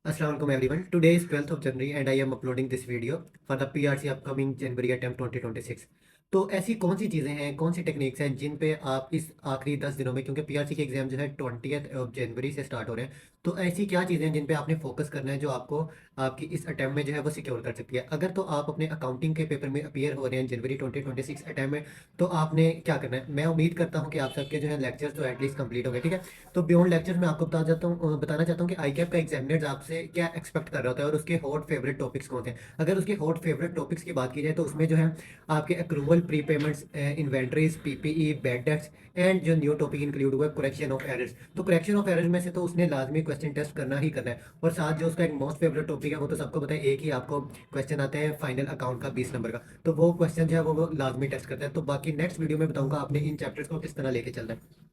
Assalamualaikum everyone. Today is 12th of January and I am uploading this video for the PRC upcoming January attempt 2026. तो ऐसी कौन सी चीज़ें हैं, कौन सी techniques हैं जिन पे आप इस आखिरी 10 दिनों में, क्योंकि पीआरसी के एग्जाम जो है 20th ऑफ जनवरी से स्टार्ट हो रहे हैं, तो ऐसी क्या चीज़ें हैं जिन पे आपने फोकस करना है जो आपको आपकी इस अटैम्प्ट में जो है वो सिक्योर कर सकती है। अगर तो आप अपने अकाउंटिंग के पेपर में अपीयर हो रहे हैं जनवरी 2026 अटैम्प्ट में, तो आपने क्या करना है। मैं उम्मीद करता हूँ कि आप सबके जो है लेक्चर्स तो एटलीस्ट कंप्लीट हो गए, ठीक है। तो बियॉन्ड लेक्चर्स मैं आपको बताना चाहता हूँ कि आई कैप का एग्जामिनर आपसे क्या एक्सपेक्ट कर रहा होता है और उसके हॉट फेवरेट टॉपिक्स कौन थे। अगर उसके हॉट फेवरेट टॉपिक्स की बात की जाए तो उसमें जो है आपके accrual, pre payments, inventories, PPE, bad debts and जो न्यू टॉपिक इंक्लूड हुआ करेक्शन ऑफ एरर्स। तो करेक्शन ऑफ एरर्स में से तो उसने लाजमी क्वेश्चन टेस्ट करना ही करना है। और साथ जो उसका एक मोस्ट फेवरेट टॉपिक है वो तो सबको पता है, एक ही आपको क्वेश्चन आता है फाइनल अकाउंट का 20 नंबर का, तो वो क्वेश्चन जो है वो लाजमी टेस्ट करता है। तो बाकी नेक्स्ट वीडियो में बताऊंगा आपने इन चैप्टर्स को किस तरह लेके चलना है।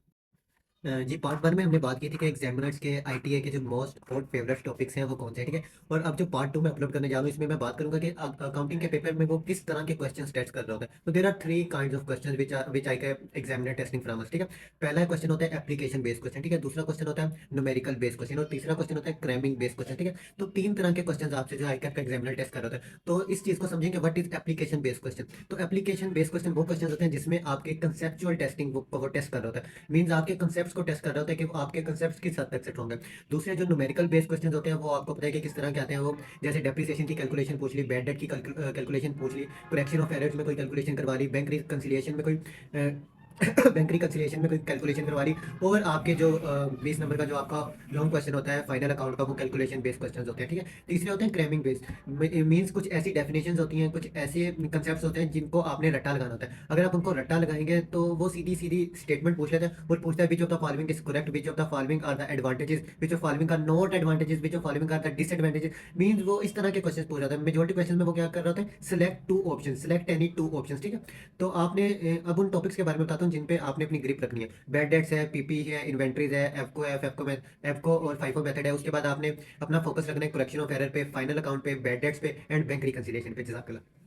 जी, पार्ट 1 में हमने बात की थी कि एग्जामिनर्स के आईटीए के जो मोस्ट हॉट फेवरेट टॉपिक्स हैं वो कौन से हैं, ठीक है। और अब जो पार्ट 2 में अपलोड करने जा रहा हूँ इसमें मैं बात करूंगा कि अकाउंटिंग के पेपर में वो किस तरह के क्वेश्चन टेस्ट कर रहे होते हैं। तो there are 3 kinds of question which I can examiner testing from us, ठीक है। पहला क्वेश्चन होता है एप्लीकेशन बेस्ड क्वेश्चन, ठीक है। दूसरा क्वेश्चन होता है न्यूमेरिकल बेस्ड क्वेश्चन और तीसरा क्वेश्चन होता है क्रैमिंग बेस्ड क्वेश्चन, ठीक है। तो 3 तरह के क्वेश्चन आपसे जो आई कैप का एग्जामिनर टेस्ट कर रहे होते हैं। तो इस चीज को समझेंगे what is application based question. तो एप्लीकेशन बेस्ड क्वेश्चन वो क्वेश्चन होते हैं जिसमें आपके कंसेप्चुअल टेस्टिंग वो टेस्ट कर रहा होता है। मीन्स आपके कंसेप्ट को टेस्ट कर रहा होता है कि आपके कंसेप्ट किस हद तक सेट होंगे। दूसरे जो न्यूमेरिकल बेस्ड क्वेश्चन होते हैं वो आपको पता है कि किस तरह के आते हैं। वो जैसे डेप्रिसिएशन की कैलकुलेशन पूछ ली, बैड डेट की कैलकुलेशन पूछ ली, करेक्शन ऑफ एरर्स में कोई कैलकुलेशन करवा ली, बैंक रिकंसिलिएशन में कोई बैंक रिकंसिलिएशन में कोई कैलकुलेशन करवा ली, और आपके जो 20 नंबर का जो आपका लॉन्ग क्वेश्चन होता है फाइनल अकाउंट का वो कैलकुलेशन बेस्ड क्वेश्चन होते हैं, ठीक है। तीसरे होते हैं क्रैमिंग बेस्ड, मीन्स कुछ ऐसी डेफिनेशंस होती हैं, कुछ ऐसे कंसेप्ट होते हैं जिनको आपने रट्टा लगाना होता है। अगर आप उनको रट्टा लगाएंगे तो वो सीधी सीधी स्टेटमेंट पूछ लेते हैं और पूछता है which of the following is correct, which of the following are the advantages, which of following are not advantages, which of following are the disadvantages. Means वो इस तरह के क्वेश्चन पूछ रहा है। मेजोरिटी क्वेश्चन में वो क्या कर रहा होता है, select two option, select any two option, ठीक है। तो आपने अब उन टॉपिक्स के बारे में बताता हूँ जिन पे आपने अपनी ग्रिप रखनी है। बैड डेट्स है, पीपी है, इन्वेंट्रीज है, एफको है, एफको और फाइफो मेथड है। उसके बाद आपने अपना फोकस रखना है करेक्शन ऑफ एरर पे, फाइनल अकाउंट पे, बैड डेट्स पे एंड बैंक रिकंसिलिएशन पे। जज़ाकल्लाह।